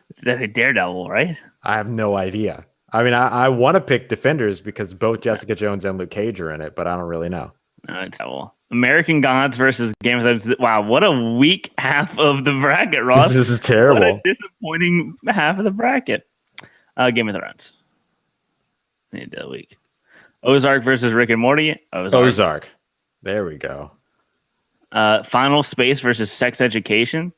it's definitely Daredevil, right? I have no idea. I mean, I want to pick Defenders because both Jessica Jones and Luke Cage are in it, but I don't really know. No, it's Devil. American Gods versus Game of Thrones. Wow, what a weak half of the bracket, Ross. This is terrible. What a disappointing half of the bracket. Game of Thrones. Need that week. Ozark versus Rick and Morty. Ozark. There we go. Final Space versus Sex Education.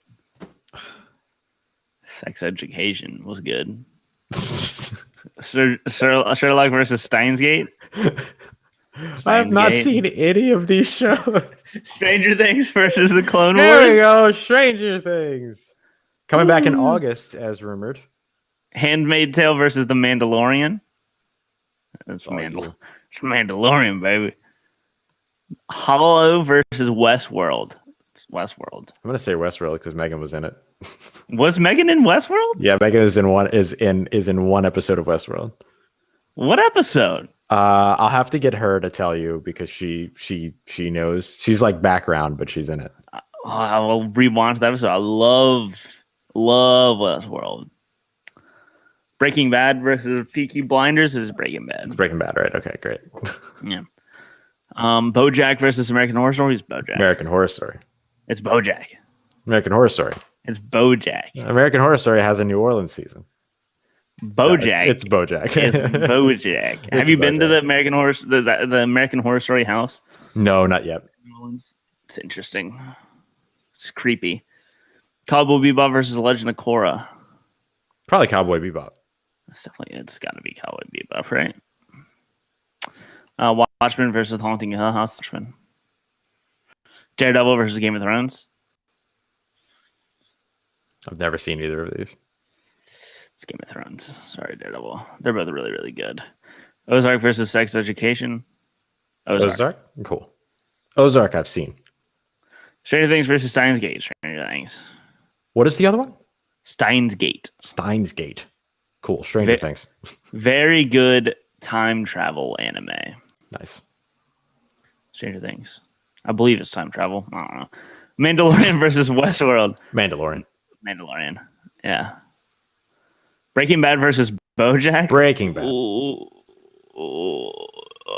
Sex Education was good. Sherlock versus Steins Gate. I have not seen any of these shows. Stranger Things versus the Clone Wars. There we go. Stranger Things. Coming back in August, as rumored. Handmaid's Tale versus The Mandalorian. That's It's Mandalorian, baby. Hollow versus Westworld. It's Westworld. I'm gonna say Westworld because Megan was in it. Was Megan in Westworld? Yeah, Megan is in one episode of Westworld. What episode? I'll have to get her to tell you because she knows. She's like background, but she's in it. I will rewatch that episode. I love Westworld. Breaking Bad versus Peaky Blinders is Breaking Bad. It's Breaking Bad, right? Okay, great. Yeah. BoJack versus American Horror Story is BoJack. American Horror Story. It's BoJack. American Horror Story. It's BoJack. American Horror Story has a New Orleans season. BoJack. No, it's BoJack. It's BoJack. Have you been to the American Horror Story house? No, not yet. New Orleans? It's interesting. It's creepy. Cowboy Bebop versus Legend of Korra. Probably Cowboy Bebop. It's got to be Cowboy Bebop, right? Watchmen versus Haunting of Hill House. Watchmen. Daredevil versus Game of Thrones. I've never seen either of these. It's Game of Thrones. Sorry, Daredevil. They're both really, really good. Ozark versus Sex Education. Ozark? Cool. Ozark I've seen. Stranger Things versus Steins Gate. Stranger Things. What is the other one? Steins Gate. Steins Gate. Cool. Stranger Things. Very good time travel anime. Nice. Stranger Things. I believe it's time travel. I don't know. Mandalorian versus Westworld. Mandalorian. Yeah. Breaking Bad versus BoJack. Breaking Bad. Ooh,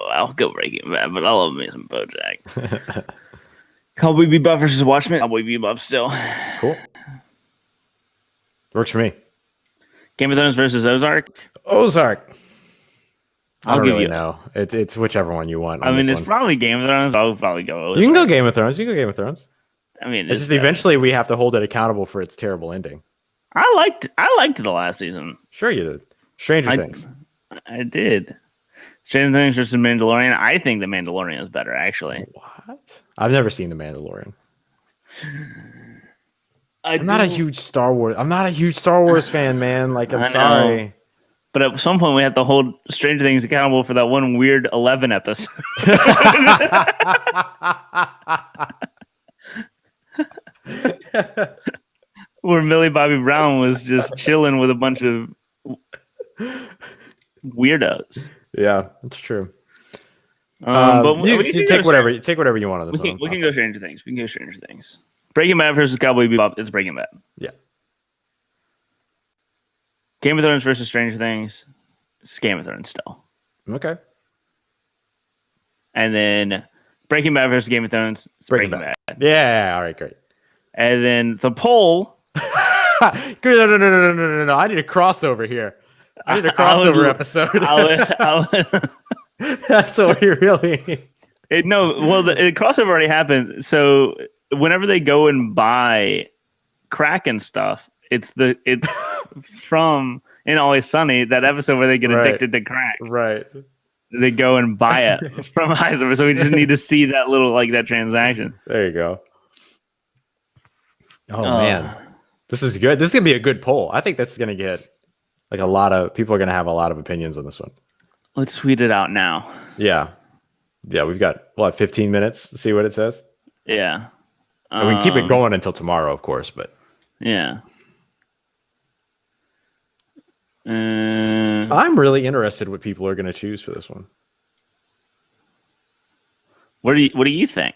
I'll go Breaking Bad, but I love me some BoJack. Cowboy Bebop versus Watchmen. Cowboy Bebop still. Cool. Works for me. Game of Thrones versus Ozark. Ozark. I don't give really you. know. It's whichever one you want. I mean, it's probably Game of Thrones. I'll probably go Ozark. You can go Game of Thrones. You can go Game of Thrones. I mean, It's just eventually we have to hold it accountable for its terrible ending. I liked the last season. Sure you did. Stranger Things. I did. Stranger Things versus Mandalorian. I think the Mandalorian is better, actually. What? I've never seen The Mandalorian. I'm not a huge Star Wars fan, man. Like, I'm sorry. But at some point, we have to hold Stranger Things accountable for that one weird 11 episode. Where Millie Bobby Brown was just chilling with a bunch of weirdos. Yeah, it's true. But you take whatever you want on this one. We can go Stranger Things. We can go Stranger Things. Breaking Bad versus Cowboy Bebop. It's Breaking Bad. Yeah. Game of Thrones versus Stranger Things. It's Game of Thrones still. Okay. And then Breaking Bad versus Game of Thrones. It's Breaking Bad. Yeah. All right. Great. And then the poll. No. I need a crossover here. I need a crossover episode. That's what we really need. The crossover already happened. So whenever they go and buy crack and stuff, it's from In Always Sunny, that episode where they get addicted to crack. Right. They go and buy it from Heisenberg. So we just need to see that little that transaction. There you go. Oh man. This is good. This is gonna be a good poll. I think that's gonna get a lot of people are gonna have a lot of opinions on this one. Let's tweet it out now. Yeah. Yeah, we've got 15 minutes to see what it says? Yeah. And we can keep it going until tomorrow, of course, but yeah. I'm really interested what people are going to choose for this one. What do you think?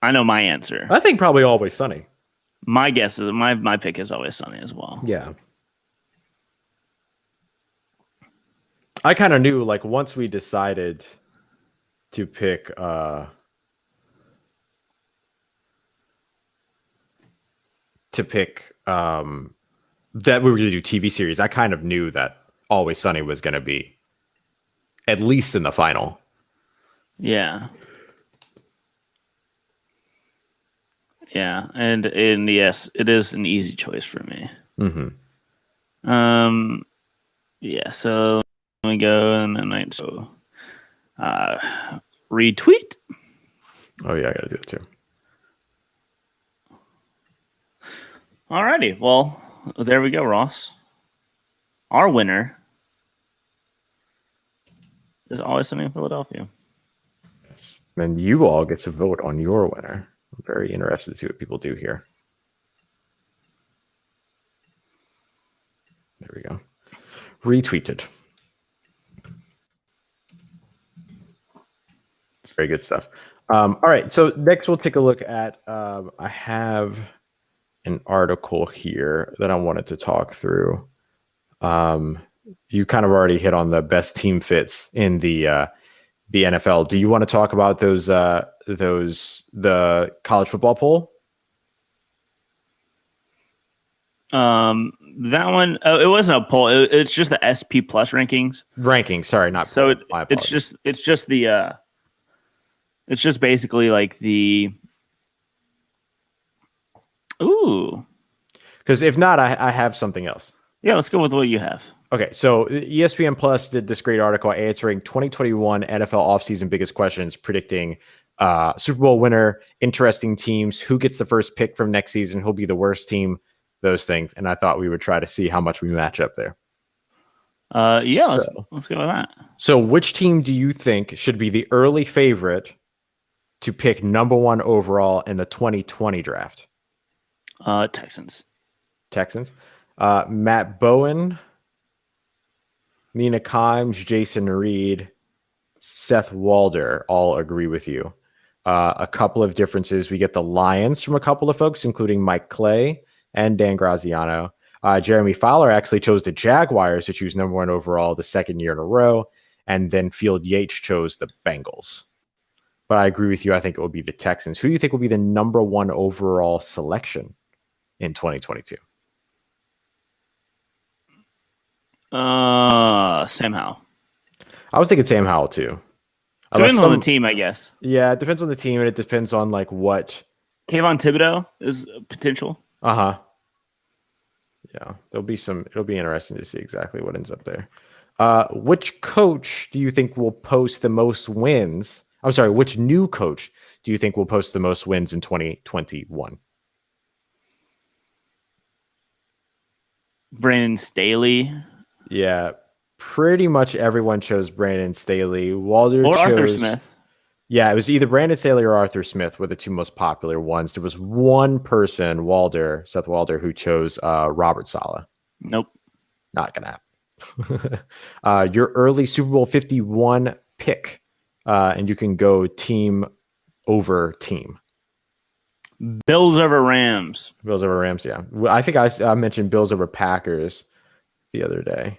I know my answer. I think probably Always Sunny. My guess is my pick is Always Sunny as well. Yeah. I kind of knew once we decided to pick that we were going to do TV series, I kind of knew that Always Sunny was going to be at least in the final. Yeah. Yeah, and yes, it is an easy choice for me. Mm-hmm. Yeah, so let me go and then retweet. Oh yeah, I gotta do it too. Alrighty, well, there we go, Ross. Our winner There's always something in Philadelphia. Then you all get to vote on your winner. I'm very interested to see what people do here. There we go. Retweeted. Very good stuff. All right. So next we'll take a look at, I have an article here that I wanted to talk through. You kind of already hit on the best team fits in the NFL. Do you want to talk about the college football poll? That one, it wasn't a poll. It's just the SP Plus rankings. Sorry, not so. Poll. It's just basically like the. Ooh. Because if not, I have something else. Yeah, let's go with what you have. Okay, so ESPN Plus did this great article answering 2021 NFL offseason biggest questions, predicting Super Bowl winner, interesting teams, who gets the first pick from next season, who'll be the worst team, those things. And I thought we would try to see how much we match up there. Let's go with that. So which team do you think should be the early favorite to pick number 1 overall in the 2020 draft? Texans. Matt Bowen, Nina Kimes, Jason Reed, Seth Walder all agree with you. A couple of differences. We get the Lions from a couple of folks, including Mike Clay and Dan Graziano. Jeremy Fowler actually chose the Jaguars to choose number 1 overall the second year in a row. And then Field Yates chose the Bengals. But I agree with you. I think it will be the Texans. Who do you think will be the number 1 overall selection in 2022? Sam Howell. I was thinking Sam Howell too. Depends on the team, I guess. Yeah, it depends on the team, and it depends on like what. Kayvon Thibodeau is potential. Yeah, it'll be interesting to see exactly what ends up there. Which coach do you think will post the most wins? I'm sorry, which new coach do you think will post the most wins in 2021? Brandon Staley. Yeah, pretty much everyone chose Brandon Staley. Walder or chose Arthur Smith. Yeah, it was either Brandon Staley or Arthur Smith were the two most popular ones. There was one person, Seth Walder, who chose Robert Saleh. Nope. Not going to happen. Your early Super Bowl 51 pick, and you can go team over team. Bills over Rams. Bills over Rams, yeah. I think I mentioned Bills over Packers the other day.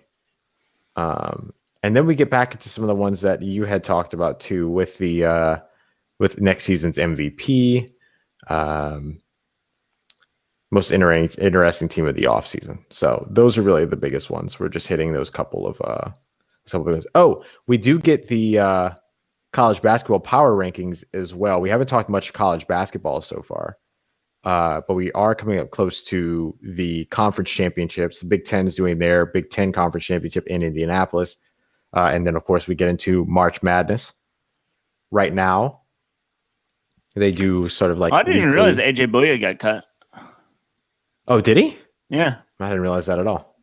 And then we get back into some of the ones that you had talked about too, with the with next season's MVP, most interesting team of the offseason. So those are really the biggest ones. We're just hitting those couple of those. Oh, we do get the college basketball power rankings as well. We haven't talked much college basketball so far, but we are coming up close to the conference championships. The Big Ten is doing their Big Ten conference championship in Indianapolis. And then, of course, we get into March Madness. Right now, they do sort of like. I didn't even realize AJ Bouye got cut. Oh, did he? Yeah. I didn't realize that at all.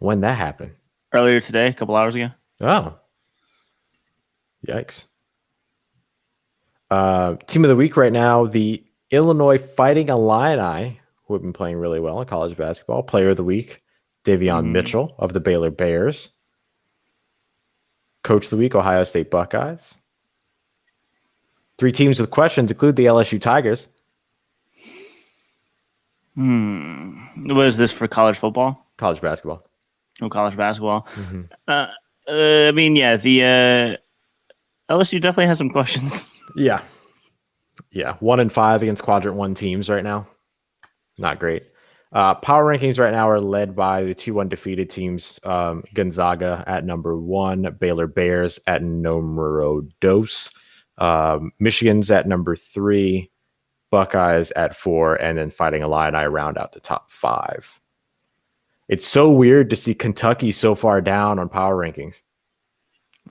When that happened? Earlier today, a couple hours ago. Oh. Yikes. Team of the week right now, the Illinois Fighting Illini, who have been playing really well in college basketball. Player of the week, Davion Mitchell of the Baylor Bears. Coach of the week, Ohio State Buckeyes. 3 teams with questions include the LSU Tigers. What is this for college football? College basketball. Oh, college basketball. Mm-hmm. I mean, yeah, the LSU definitely has some questions. Yeah. 1-5 against quadrant 1 teams right now. Not great. Power rankings right now are led by the 2 undefeated teams. Gonzaga at number 1, Baylor Bears at numero 2, Michigan's at number 3, Buckeyes at 4, and then Fighting Illini round out the top 5. It's so weird to see Kentucky so far down on power rankings.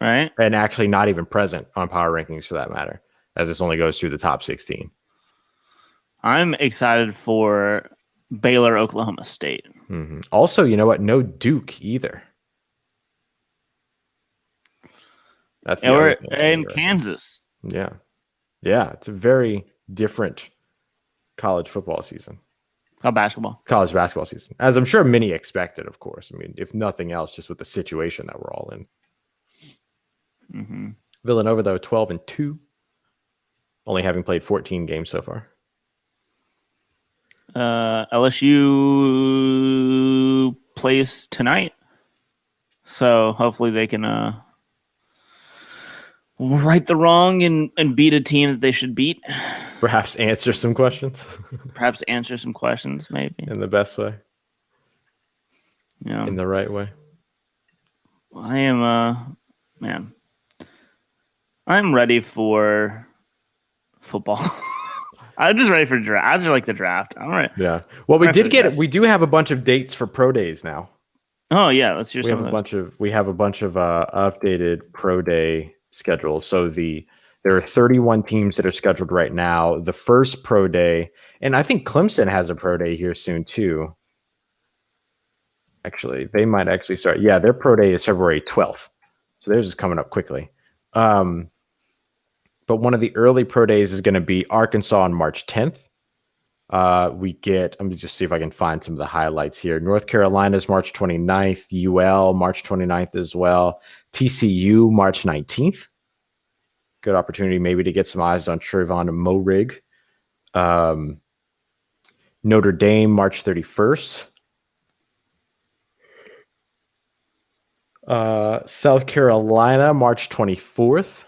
Right. And actually not even present on power rankings for that matter, as this only goes through the top 16. I'm excited for Baylor, Oklahoma State. Mm-hmm. Also, you know what? No Duke either. That's Yeah, the other we're thing that's gonna be in interesting. Kansas. Yeah. Yeah. It's a very different college football season. College basketball season. As I'm sure many expected, of course. I mean, if nothing else, just with the situation that we're all in. Mm-hmm. Villanova, though, 12-2. Only having played 14 games so far. LSU plays tonight, so hopefully they can right the wrong and beat a team that they should beat. Perhaps answer some questions. Perhaps answer some questions, maybe in the best way. Yeah, in the right way. I am man. I'm ready for football. I'm just ready for draft. I just like the draft. All right. Yeah. Well, we do have a bunch of dates for pro days now. Oh yeah, let's hear We some have of a those. bunch of updated pro day schedules. So there are 31 teams that are scheduled right now. The first pro day, and I think Clemson has a pro day here soon too. Actually, they might actually start. Yeah, their pro day is February 12th. So theirs is coming up quickly. But one of the early pro days is going to be Arkansas on March 10th. Let me just see if I can find some of the highlights here. North Carolina's March 29th, UL March 29th as well. TCU March 19th. Good opportunity maybe to get some eyes on Trayvon Moehrig. Notre Dame March 31st. South Carolina March 24th.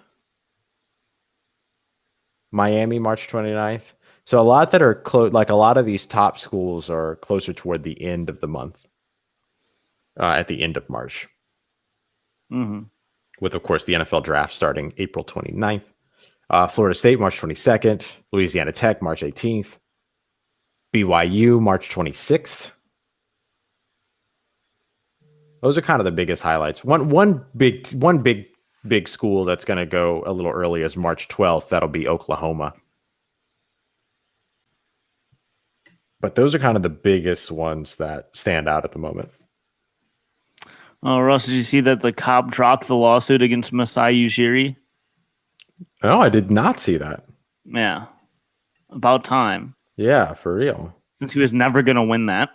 Miami March 29th. So a lot that are close, like a lot of these top schools are closer toward the end of the month, at the end of March. Mm-hmm. With, of course, the NFL draft starting April 29th. Florida State, March 22nd. Louisiana Tech, March 18th. BYU, March 26th. Those are kind of the biggest highlights. One big school that's going to go a little early is March 12th. That'll be Oklahoma. But those are kind of the biggest ones that stand out at the moment. Oh, Russ, did you see that the cop dropped the lawsuit against Masai Ujiri? Oh, I did not see that. Yeah. About time. Yeah, for real. Since he was never going to win that.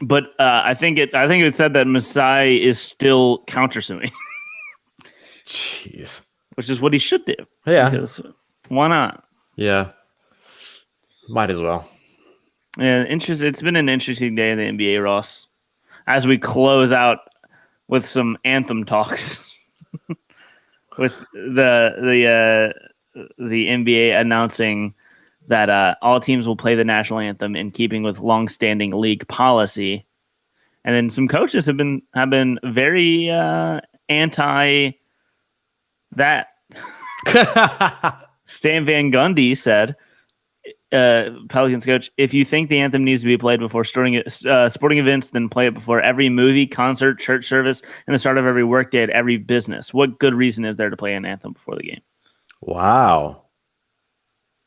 But I think it said that Masai is still countersuing. Jeez. Which is what he should do. Yeah. Because why not? Yeah. Might as well. Yeah, it's been an interesting day in the NBA, Ross. As we close out with some anthem talks, with the NBA announcing that all teams will play the national anthem in keeping with longstanding league policy, and then some coaches have been very anti that. Stan Van Gundy said, Pelicans coach, if you think the anthem needs to be played before sporting events, then play it before every movie, concert, church service, and the start of every workday at every business. What good reason is there to play an anthem before the game? Wow.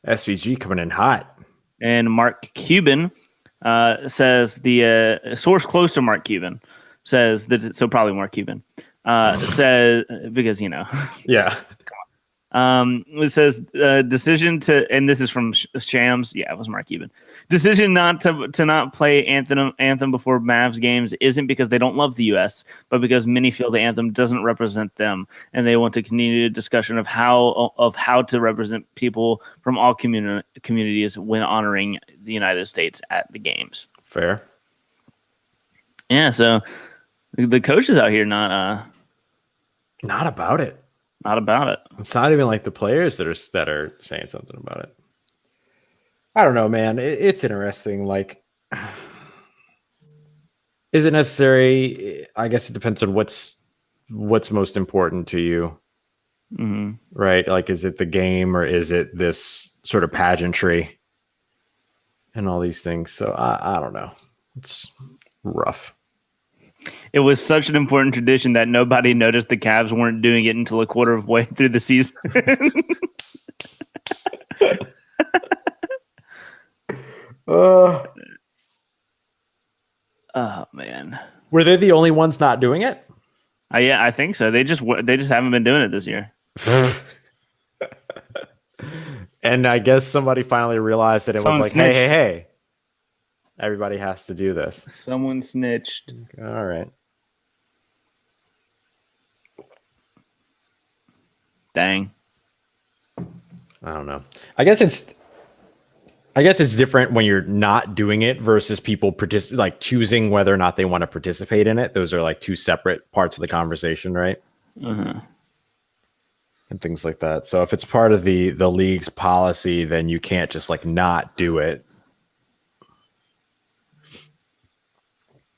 SVG coming in hot. And Mark Cuban says the source close to Mark Cuban says that, so probably Mark Cuban says, because, Yeah. It says decision to, and this is from Shams. Yeah, it was Mark Cuban. Decision not to play anthem before Mavs games isn't because they don't love the U.S., but because many feel the anthem doesn't represent them, and they want to continue a discussion of how to represent people from all communities when honoring the United States at the games. Fair. Yeah, so the coaches out here not about it. Not about it. It's not even like the players that are saying something about it. I don't know, man. It's interesting. Like, is it necessary? I guess it depends on what's most important to you, right? Like, is it the game or is it this sort of pageantry and all these things? So I don't know. It's rough. It was such an important tradition that nobody noticed the Cavs weren't doing it until a quarter of way through the season. Oh man. Were they the only ones not doing it? Yeah, I think so. They just haven't been doing it this year. And I guess somebody finally realized that it Someone was like, snitched. hey, everybody has to do this. Someone snitched. All right. Dang. I don't know. I guess it's different when you're not doing it versus people like choosing whether or not they want to participate in it. Those are like two separate parts of the conversation, right? Uh-huh. And things like that. So if it's part of the league's policy, then you can't just like not do it.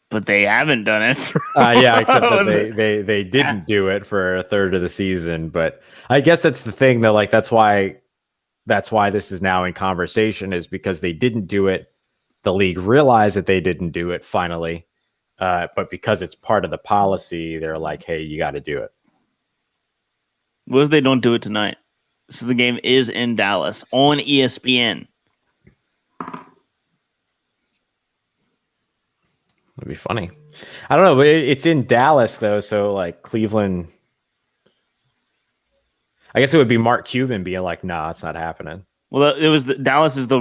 But they haven't done it. Yeah, except that they didn't do it for a third of the season. But I guess that's the thing, though. Like that's why this is now in conversation, is because they didn't do it. The league realized that they didn't do it finally, but because it's part of the policy, they're like, "Hey, you got to do it." What if they don't do it tonight? So the game is in Dallas on ESPN. It'd be funny. I don't know, but it's in Dallas though, so like Cleveland. I guess it would be Mark Cuban being like, "Nah, it's not happening." Well, it was Dallas is the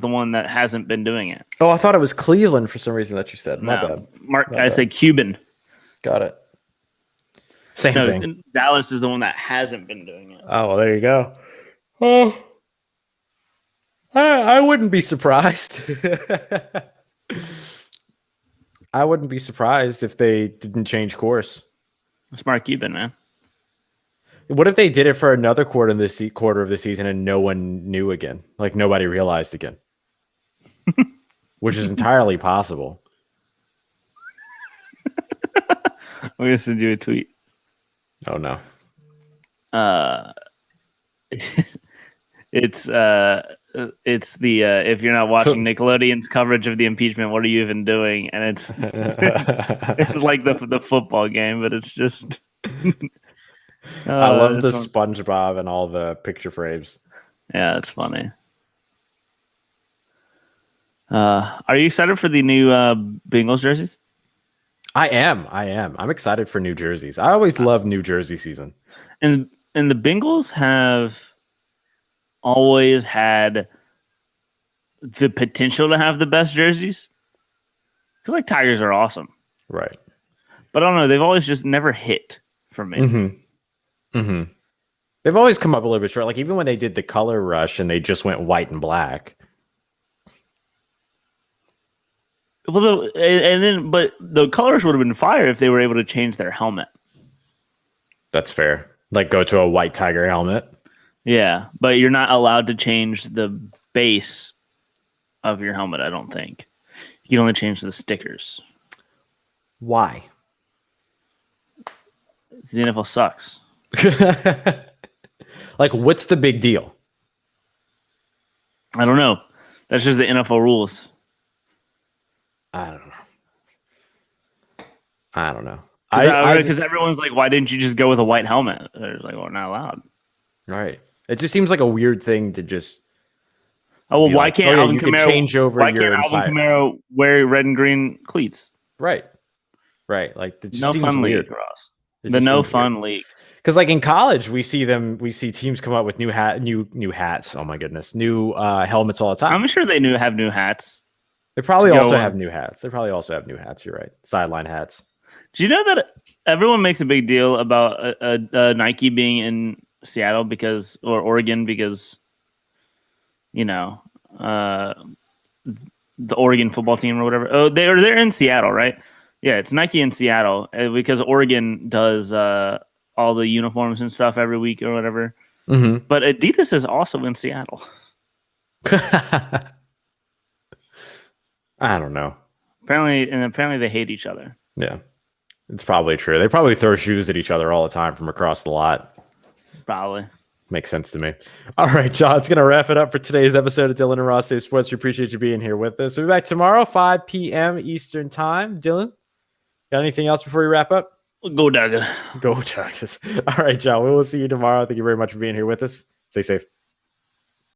one that hasn't been doing it. Oh, I thought it was Cleveland for some reason that you said. My bad. Mark, I said Cuban. Got it. Same thing. Dallas is the one that hasn't been doing it. Oh, well, there you go. Oh, I wouldn't be surprised. I wouldn't be surprised if they didn't change course. Smart Cuban, man. What if they did it for another quarter of the season and no one knew again? Like nobody realized again, which is entirely possible. I'm gonna send you a tweet. Oh no. It's the if you're not watching Nickelodeon's coverage of the impeachment, what are you even doing? And it's like the football game, but it's just. I love the SpongeBob and all the picture frames. Yeah, it's funny. Are you excited for the new Bengals jerseys? I am. I'm excited for new jerseys. I always love New Jersey season. And the Bengals have always had the potential to have the best jerseys. Because like Tigers are awesome. Right. But I don't know, they've always just never hit for me. Mm-hmm. Mm-hmm. They've always come up a little bit short. Like even when they did the color rush and they just went white and black. Well, but the colors would have been fire if they were able to change their helmet. That's fair. Like go to a white Tiger helmet. Yeah, but you're not allowed to change the base of your helmet, I don't think. You can only change the stickers. Why? The NFL sucks. Like, what's the big deal? I don't know. That's just the NFL rules. I don't know. Because everyone's like, why didn't you just go with a white helmet? They're like, well, not allowed. Right. It just seems like a weird thing to just. Oh, well, why can't Alvin Kamara change over Kamara wear red and green cleats? Right. Right. Like, it just no seems fun weird. League for us. The no fun league. Because like in college, we see teams come up with new hats. Oh my goodness, new helmets all the time. I'm sure they have new hats. They probably also have new hats. You're right. Sideline hats. Do you know that everyone makes a big deal about Nike being in Seattle or Oregon because, the Oregon football team or whatever. Oh, they're in Seattle, right? Yeah, it's Nike in Seattle because Oregon does all the uniforms and stuff every week or whatever. Mm-hmm. But Adidas is also in Seattle. I don't know. Apparently they hate each other. Yeah, it's probably true. They probably throw shoes at each other all the time from across the lot. Probably. Makes sense to me. All right, John, it's going to wrap it up for today's episode of Dylan and Ross Save Sports. We appreciate you being here with us. We'll be back tomorrow, 5 p.m. Eastern time. Dylan, got anything else before we wrap up? Go Tigers. Go Tigers. All right, John, we will see you tomorrow. Thank you very much for being here with us. Stay safe.